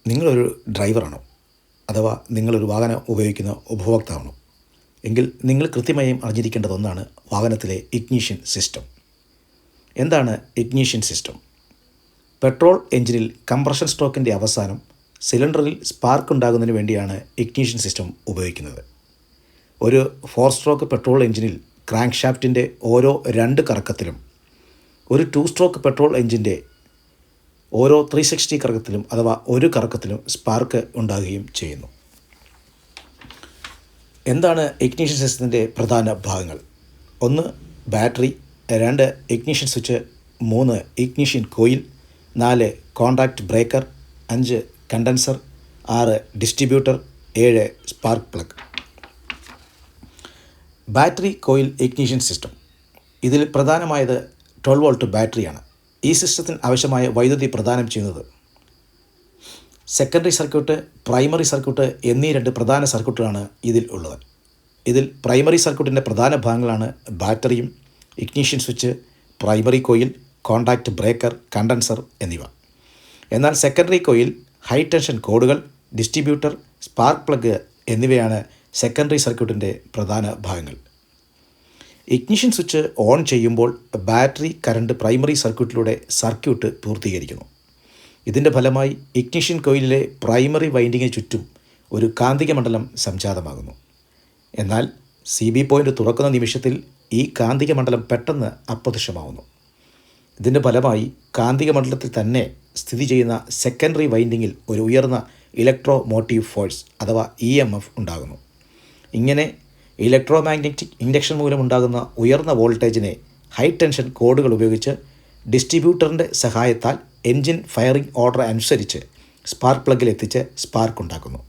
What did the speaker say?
നിങ്ങളൊരു ഡ്രൈവറാണോ? അഥവാ നിങ്ങളൊരു വാഹനം ഉപയോഗിക്കുന്ന ഉപഭോക്താവാണോ? എങ്കിൽ നിങ്ങൾ കൃത്യമായും അറിഞ്ഞിരിക്കേണ്ടത് ഒന്നാണ് വാഹനത്തിലെ ഇഗ്നിഷൻ സിസ്റ്റം. എന്താണ് ഇഗ്നിഷൻ സിസ്റ്റം? പെട്രോൾ എഞ്ചിനിൽ കംപ്രഷൻ സ്ട്രോക്കിൻ്റെ അവസാനം സിലിണ്ടറിൽ സ്പാർക്ക് ഉണ്ടാകുന്നതിന് വേണ്ടിയാണ് ഇഗ്നിഷൻ സിസ്റ്റം ഉപയോഗിക്കുന്നത്. ഒരു 4 സ്ട്രോക്ക് പെട്രോൾ എഞ്ചിനിൽ ക്രാങ്ക് ഷാഫ്റ്റിൻ്റെ ഓരോ 2 കറക്കത്തിലും, ഒരു 2 സ്ട്രോക്ക് പെട്രോൾ എഞ്ചിൻ്റെ ഓരോ 360 കറക്കത്തിലും അഥവാ ഒരു കറക്കത്തിലും സ്പാർക്ക് ഉണ്ടാകുകയും ചെയ്യുന്നു. എന്താണ് ഇഗ്നിഷൻ സിസ്റ്റത്തിൻ്റെ പ്രധാന ഭാഗങ്ങൾ? 1 battery, 2 ignition switch, 3 ignition coil, 4 contact breaker, 5 condenser, 6 distributor, 7 spark plug. Battery coil ignition system. ഇതിൽ പ്രധാനമായത് 12 വോൾട്ട് ബാറ്ററിയാണ്. ഈ സിസ്റ്റത്തിന് ആവശ്യമായ വൈദ്യുതി പ്രദാനം ചെയ്യുന്നത് സെക്കൻഡറി സർക്യൂട്ട്, പ്രൈമറി സർക്യൂട്ട് എന്നീ 2 പ്രധാന സർക്യൂട്ടുകളാണ് ഇതിൽ ഉള്ളത്. ഇതിൽ പ്രൈമറി സർക്യൂട്ടിൻ്റെ പ്രധാന ഭാഗങ്ങളാണ് ബാറ്ററിയും, ignition switch, primary coil, contact breaker, condenser എന്നിവ. എന്നാൽ സെക്കൻഡറി കോയിൽ, ഹൈ ടെൻഷൻ കോഡുകൾ, ഡിസ്ട്രിബ്യൂട്ടർ, സ്പാർക്ക് പ്ലഗ് എന്നിവയാണ് സെക്കൻഡറി സർക്യൂട്ടിൻ്റെ പ്രധാന ഭാഗങ്ങൾ. ഇഗ്നിഷൻ സ്വിച്ച് ഓൺ ചെയ്യുമ്പോൾ ബാറ്ററി കറണ്ട് പ്രൈമറി സർക്യൂട്ടിലൂടെ സർക്യൂട്ട് പൂർത്തീകരിക്കുന്നു. ഇതിൻ്റെ ഫലമായി ഇഗ്നിഷൻ കോയിലിലെ പ്രൈമറി വൈൻഡിങ്ങിന് ചുറ്റും ഒരു കാന്തിക മണ്ഡലം സംജാതമാകുന്നു. എന്നാൽ CB പോയിൻ്റ് തുറക്കുന്ന നിമിഷത്തിൽ ഈ കാന്തിക മണ്ഡലം പെട്ടെന്ന് അപ്രത്യക്ഷമാവുന്നു. ഇതിൻ്റെ ഫലമായി കാന്തിക മണ്ഡലത്തിൽ തന്നെ സ്ഥിതി ചെയ്യുന്ന സെക്കൻഡറി വൈൻഡിങ്ങിൽ ഒരു ഉയർന്ന ഇലക്ട്രോ മോട്ടീവ് ഫോഴ്സ് അഥവാ EMF ഉണ്ടാകുന്നു. ഇങ്ങനെ ഇലക്ട്രോമാഗ്നറ്റിക് ഇൻഡക്ഷൻ മൂലമുണ്ടാകുന്ന ഉയർന്ന വോൾട്ടേജിനെ ഹൈ ടെൻഷൻ കോഡുകൾ ഉപയോഗിച്ച് ഡിസ്ട്രിബ്യൂട്ടറിൻ്റെ സഹായത്താൽ എൻജിൻ ഫയറിംഗ് ഓർഡർ അനുസരിച്ച് സ്പാർക്ക് പ്ലഗിൽ എത്തിച്ച് സ്പാർക്ക് ഉണ്ടാക്കുന്നു.